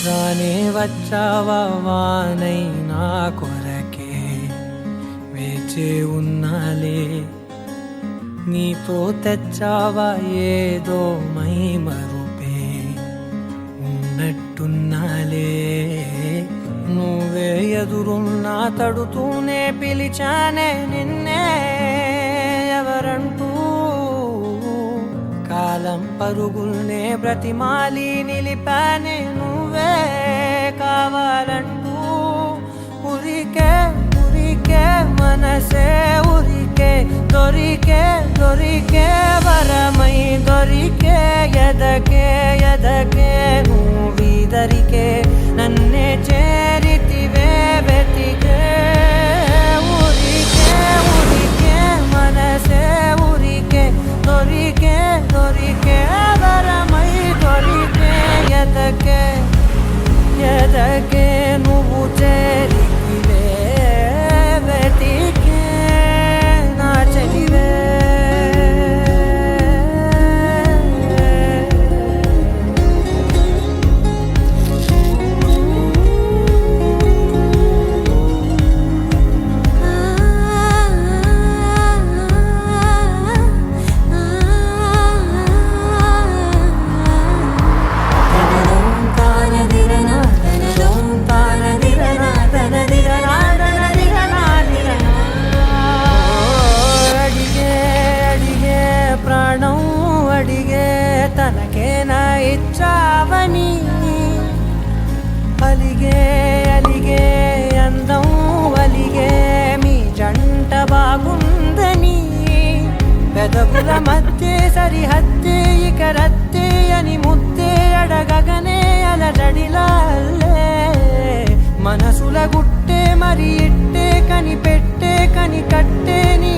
రానే వచ్చావా వానై నా కొరకే వేచే ఉన్నాలే నీతో తెచ్చావా ఏదో మై మరుపే ఉన్నట్టున్నాలే నువ్వే ఎదురున్నా తడుతూనే పిలిచానే నిన్నే ఎవరంటూ కాలం పరుగుల్నే బ్రతిమాలి నిలిపానే నువ్వే కావాలంటూ ఉరికే ఉరికే మనసే ఉరికే దొరికే దొరికే వరమై దొరికే ఎదకే ఎదకే నువ్విదరికే నన్నే చేరితివే వెతికే ఉరికే ఉరికే మనసే ఉరికే దొరికే దొరికే వరమై దొరికే ఎదకే ఎదకే నువ్వు చేరితివే వెతికే నా చెలివే తనకేనా ఇచ్చావని అలిగే అలిగే అందం అలిగే మీ జంట బాగుందని పెదవుల మధ్య సరిహద్దే ఇక రద్దే అని ముద్దే అడగగనే అలజడిలాల్లే మనసుల గుట్టే మరి ఇట్టే కని పెట్టే కని కట్టే నీ